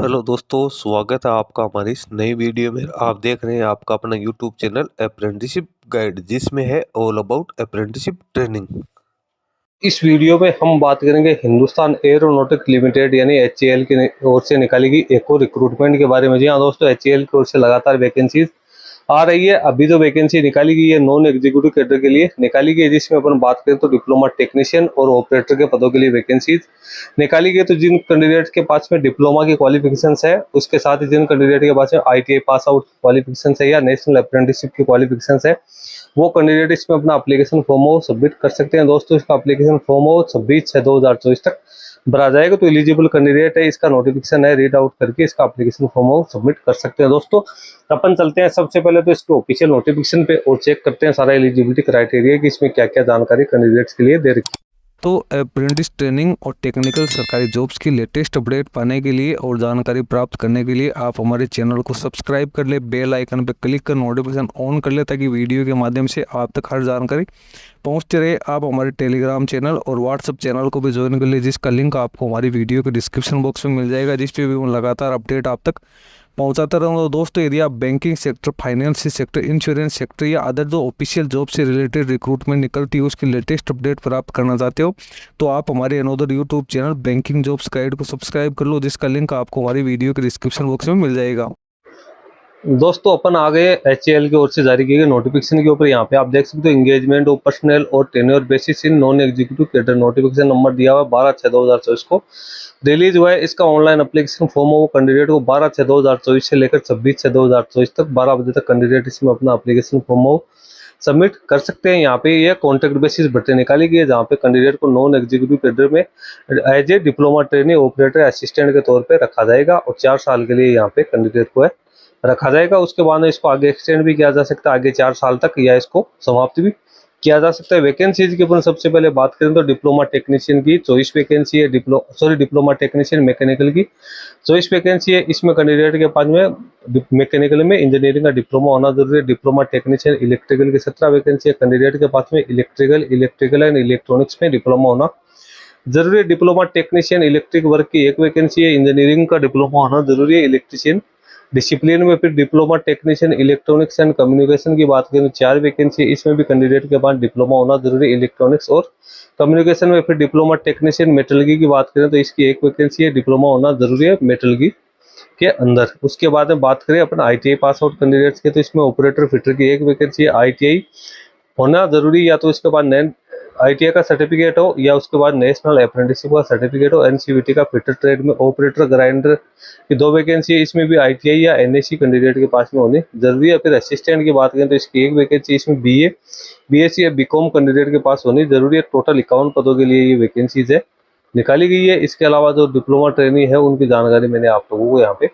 Hello दोस्तों, स्वागत है आपका हमारी इस नई वीडियो में। आप देख रहे हैं आपका अपना यूट्यूब चैनल अप्रेंटिसशिप गाइड, जिसमें है ऑल अबाउट अप्रेंटिसशिप ट्रेनिंग। इस वीडियो में हम बात करेंगे हिंदुस्तान एरोनॉटिक लिमिटेड यानी HAL की ओर से निकाली गई एक और रिक्रूटमेंट के बारे में। जी हाँ दोस्तों, HAL की ओर से लगातार वैकेंसीज आ रही है। अभी जो वैकेंसी निकाली गई है नॉन एग्जीक्यूटिव कैडर के लिए निकाली गई है, जिसमें अपन बात करें तो डिप्लोमा टेक्नीशियन और ऑपरेटर के पदों के लिए वैकेंसीज निकाली गई। तो जिन कैंडिडेट के पास में डिप्लोमा की क्वालिफिकेशन है, उसके साथ ही जिन कैंडिडेट के पास में ITI पास आउट क्वालिफिकेशन है या नेशनल अप्रेंटिसशिप की क्वालिफिकेशन है, वो कैंडिडेट इसमें अपना एप्लीकेशन फॉर्म हो सबमिट कर सकते हैं। दोस्तों, इसका एप्लीकेशन फॉर्म हो 26/6/2024 तक भरा जाएगा। तो एलिजिबल कैंडिडेट है, इसका नोटिफिकेशन है, रीड आउट करके इसका एप्लीकेशन फॉर्म हो सबमिट कर सकते हैं। दोस्तों, अपन चलते हैं सबसे पहले तो इसके ऑफिशियल नोटिफिकेशन पे और चेक करते हैं सारा एलिजिबिलिटी क्राइटेरिया कि इसमें क्या क्या जानकारी कैंडिडेट्स के लिए दे रखी है। तो अप्रेंटिस ट्रेनिंग और टेक्निकल सरकारी जॉब्स की लेटेस्ट अपडेट पाने के लिए और जानकारी प्राप्त करने के लिए आप हमारे चैनल को सब्सक्राइब कर ले, बेल आइकन पर क्लिक कर नोटिफिकेशन ऑन कर ले, ताकि वीडियो के माध्यम से आप तक हर जानकारी पहुंचते रहे। आप हमारे टेलीग्राम चैनल और व्हाट्सएप चैनल को भी ज्वाइन कर ले, जिसका लिंक आपको हमारी वीडियो के डिस्क्रिप्शन बॉक्स में मिल जाएगा, जिस पे भी मैं लगातार अपडेट आप तक पहुंचाता रहूँगा। दोस्तों, यदि आप banking sector, finance sector, insurance sector या अदर जो ऑफिशियल जॉब से रिलेटेड रिक्रूटमेंट निकलती है उसकी लेटेस्ट अपडेट प्राप्त करना चाहते हो, तो आप हमारे another YouTube channel banking jobs guide को सब्सक्राइब कर लो, जिसका लिंक आपको हमारी वीडियो के डिस्क्रिप्शन बॉक्स में मिल जाएगा। दोस्तों, अपन आ गए HAL की ओर से जारी किए गए नोटिफिकेशन के ऊपर। यहाँ पे आप देख सकते हो एंगेजमेंट ऑफ पर्सनल और tenure basis in non executive cadre, notification number दिया हुआ 12/6/2024 को रिलीज हुआ है। इसका ऑनलाइन एप्लीकेशन फॉर्म वो कैंडिडेट को 12/6/2024 से लेकर 26/6/2024 तक 12 बजे तक कैंडिडेट इसमें अपना एप्लीकेशन फॉर्म सबमिट कर सकते हैं। यहाँ पे ये कॉन्ट्रैक्ट बेसिस भर्ती निकाली गई है, जहाँ पे कैंडिडेट को नॉन एग्जीक्यूटिव कैडर में as a diploma training operator assistant के तौर पे रखा जाएगा और 4 साल के लिए यहाँ पे कैंडिडेट को रखा जाएगा। उसके बाद में इसको आगे एक्सटेंड भी किया जा सकता है, आगे 4 साल तक, या इसको समाप्त भी किया जा सकता है। वैकेंसीज की अपन सबसे पहले बात करें तो डिप्लोमा टेक्नीशियन की 24 वैकेंसी है, डिप्लोमा टेक्नीशियन मैकेनिकल की 24 वैकेंसी है। इसमें कैंडिडेट के पास में मैकेनिकल में इंजीनियरिंग का डिप्लोमा होना जरूरी है। डिप्लोमा टेक्नीशियन इलेक्ट्रिकल की 17 वैकेंसी है। कैंडिडेट के पास में इलेक्ट्रिकल एंड इलेक्ट्रॉनिक्स में डिप्लोमा होना जरूरी है। डिप्लोमा टेक्नीशियन इलेक्ट्रिक वर्क की 1 वैकेंसी है। इंजीनियरिंग का डिप्लोमा होना जरूरी है इलेक्ट्रिशियन डिसिप्लिन में। फिर diploma technician electronics and communication की बात करें तो 4 वैकेंसी, इसमें भी कैंडिडेट के पास डिप्लोमा होना जरूरी है इलेक्ट्रॉनिक्स और कम्युनिकेशन में। फिर डिप्लोमा टेक्नीशियन मेटलर्जी की बात करें तो इसकी 1 वैकेंसी है, डिप्लोमा होना जरूरी है मेटलर्जी के अंदर। उसके बाद में बात करें अपन ITI पास आउट कैंडिडेट्स के, तो इसमें ऑपरेटर फिटर की 1 वैकेंसी है। ITI होना जरूरी, या तो इसके बाद ITI का सर्टिफिकेट हो या उसके बाद नेशनल अप्रेंटिसशिप का सर्टिफिकेट हो। NCVT का फिटर ट्रेड में ऑपरेटर ग्राइंडर की 2 वैकेंसी है, इसमें भी ITI या NSC कैंडिडेट के पास में होनी जरूरी है। फिर असिस्टेंट की बात करें तो इसकी 1 वैकेंसी, इसमें BA, BSc या BCom कैंडिडेट के पास होनी जरूरी है। टोटल 51 पदों के लिए ये वैकेंसीज है निकाली गई है। इसके अलावा जो डिप्लोमा ट्रेनिंग है उनकी जानकारी मैंने आप लोगों को यहाँ पे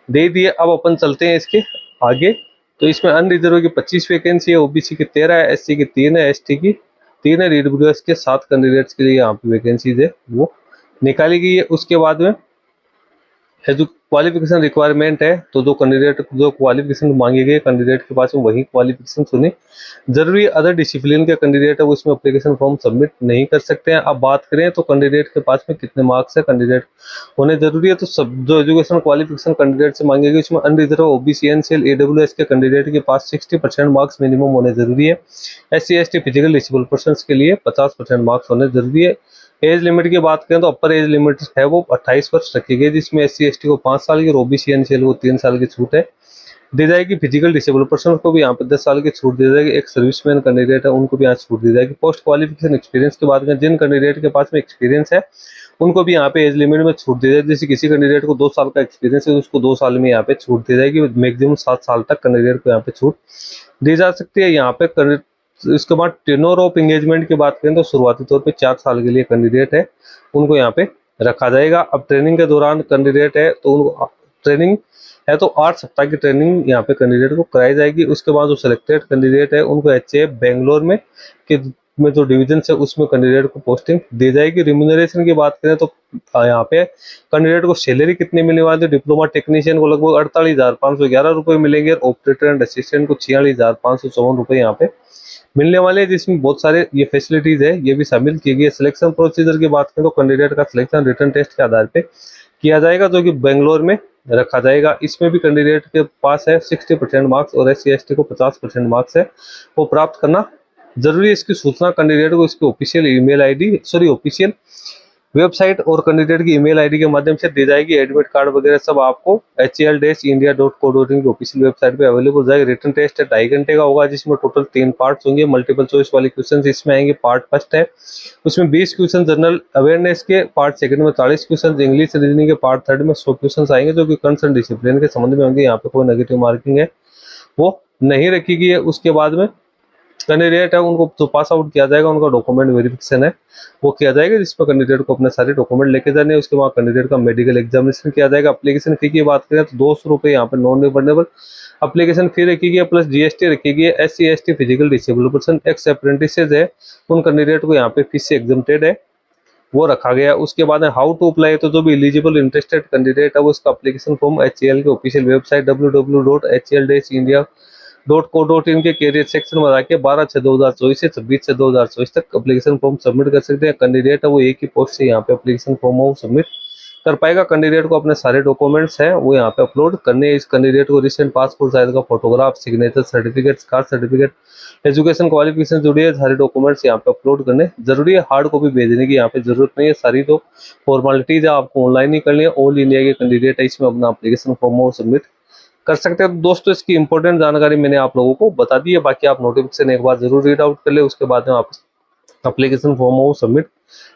दे दी है। अब अपन चलते हैं इसके आगे। तो इसमें अनरिजर्व की 25 वैकेंसी है, OBC की 13 है, SC की 3 है, ST की 3 है, EWS के 7 कैंडिडेट्स के लिए यहाँ पे वैकेंसीज है वो निकाली गई है। उसके बाद में जो क्वालिफिकेशन रिक्वायरमेंट है, तो जो कैंडिडेट जो क्वालिफिकेशन मांगी गई कैंडिडेट के पास में वही क्वालिफिकेशन होनी जरूरी है। अदर डिसिप्लिन के कैंडिडेट है वो इसमें एप्लीकेशन फॉर्म सबमिट नहीं कर सकते हैं। अब बात करें तो कैंडिडेट के पास में कितने मार्क्स है कैंडिडेट होने जरूरी है, तो सब जो एजुकेशन क्वालिफिकेशन कैंडिडेट से मांगी गई उसमें अनरिजर्व OBC NCL AWS के कैंडिडेट के पास 60% मार्क्स मिनिमम होने जरूरी है। SC ST physical disable person के लिए 50% मार्क्स होने जरूरी है। एज लिमिट की बात करें तो अपर एज लिमिट है वो 28 वर्ष रखी गई, जिसमें SC ST को 5 साल की और OBC NCL को 3 साल की छूट है दी जाएगी। फिजिकल डिसेबल पर्सन को भी यहाँ पे 10 साल की छूट दी जाएगी। एक सर्विसमैन कैंडिडेट है उनको भी यहाँ छूट दी जाएगी। पोस्ट क्वालिफिकेशन एक्सपीरियंस की बात करें, जिन कैंडिडेट के पास में एक्सपीरियंस है उनको भी यहाँ पे एज लिमिट में छूट दी जाएगी। जैसे किसी कैंडिडेट को 2 साल का एक्सपीरियंस है तो उसको 2 साल में यहाँ पे छूट दी जाएगी। मैक्सिमम 7 साल तक कैंडिडेट को यहाँ पे छूट दी जा सकती है। यहाँ पे इसके बाद टेन्योर ऑफ एंगेजमेंट की बात करें तो शुरुआती तौर पे 4 साल के लिए कैंडिडेट है उनको यहाँ पे रखा जाएगा। अब ट्रेनिंग के दौरान कैंडिडेट है तो ट्रेनिंग है तो 8 सप्ताह की ट्रेनिंग यहाँ पे कैंडिडेट को कराई जाएगी। उसके बाद जो सिलेक्टेड कैंडिडेट है उनको HAF बेंगलोर में जो डिवीजन है उसमें कैंडिडेट को पोस्टिंग दी जाएगी। रिम्यूनरेशन की बात करें तो यहाँ पे कैंडिडेट को सैलरी कितनी मिलने वाली है, डिप्लोमा टेक्नीशियन को लगभग 48,511 रुपये मिलेंगे और ऑपरेटर एंड असिस्टेंट को 46,554 रुपये यहाँ पे मिलने वाले हैं, जिसमें बहुत सारे ये फैसिलिटीज है ये भी शामिल की गई है। सिलेक्शन प्रोसीजर की बात करें तो कैंडिडेट का सिलेक्शन रिटन टेस्ट के आधार पे किया जाएगा, जो कि बेंगलोर में रखा जाएगा। इसमें भी कैंडिडेट के पास है 60% मार्क्स और SC/ST को 50% मार्क्स है, वो प्राप्त करना जरूरी है। इसकी सूचना कैंडिडेट को इसके official email ID official website और कैंडिडेट की ईमेल आईडी के माध्यम से दी जाएगी। एडमिट कार्ड वगैरह सब आपको HAL-India.co.in की ऑफिशियल वेबसाइट पे अवेलेबल हो जाएगी। रिटन टेस्ट 2.5 घंटे का होगा, जिसमें टोटल 3 पार्ट्स होंगे। मल्टीपल चॉइस वाले क्वेश्चंस इसमें आएंगे। पार्ट फर्स्ट है उसमें 20 क्वेश्चन जनरल अवेयरनेस के, पार्ट सेकंड में 40 क्वेश्चन इंग्लिश रीजनिंग के, पार्ट थर्ड में 100 क्वेश्चन आएंगे जो कि कंसर्न डिसिप्लिन के संबंध में होंगे। यहाँ पे कोई नेगेटिव मार्किंग है वो नहीं रखी गई है। उसके बाद में कैंडिडेट है उनको जो पास आउट किया जाएगा उनका डॉक्यूमेंट वेरिफिकेशन है वो किया जाएगा, जिसमें कैंडिडेट को अपने सारे डॉक्यूमेंट लेके जाने हैं। उसके बाद कैंडिडेट का मेडिकल एग्जामिनेशन किया जाएगा। एप्लीकेशन फी की बात करें तो 200 रुपये यहाँ पे नॉन रिफंडेबल एप्लीकेशन फी रखी गई है, प्लस GST रखी गई है। SC/ST physical disable person ex apprentices है उन कैंडिडेट को यहाँ पे फीस से एग्जम्प्टेड है वो रखा गया है। उसके बाद हाउ टू अप्लाई, तो जो भी एलिजिबल इंटरेस्टेड कैंडिडेट है वो इसका एप्लीकेशन फॉर्म HAL के ऑफिशियल वेबसाइट www.hal-india.co.in के कैरियर सेक्शन में जाके 12/6/2024 से 26/6/2024 तक एप्लीकेशन फॉर्म सबमिट कर सकते हैं। कैंडिडेट है वो एक ही पोस्ट से यहाँ पे एप्लीकेशन फॉर्म वो सबमिट कर पाएगा। कैंडिडेट को अपने सारे डॉक्यूमेंट्स हैं वो यहाँ पे अपलोड करने हैं। इस कैंडिडेट को रिसेंट पासपोर्ट साइज का photograph, signature certificate, caste certificate, education qualification जुड़ी है, सारे डॉक्यूमेंट्स यहाँ पे अपलोड करने जरूरी है। हार्ड कॉपी भेजने की यहाँ पे जरूरत नहीं है, सारी तो फॉर्मेलिटीज है आपको ऑनलाइन ही करनी है। ऑल इंडिया के कैंडिडेट है इसमें अपना एप्लीकेशन फॉर्म सबमिट कर सकते हैं। तो दोस्तों इसकी इंपॉर्टेंट जानकारी मैंने आप लोगों को बता दी है, बाकी आप नोटिफिकेशन एक बार जरूर रीड आउट कर ले, उसके बाद में आप एप्लीकेशन फॉर्म वो सबमिट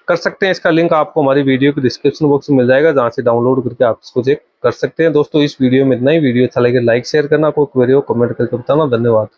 कर सकते हैं। इसका लिंक आपको हमारी वीडियो के डिस्क्रिप्शन बॉक्स में मिल जाएगा, जहां से डाउनलोड करके आप इसको चेक कर सकते हैं। दोस्तों इस वीडियो में इतना ही। वीडियो अच्छा लगे लाइक शेयर करना, कोई क्वेरी हो कमेंट करके बताना। धन्यवाद।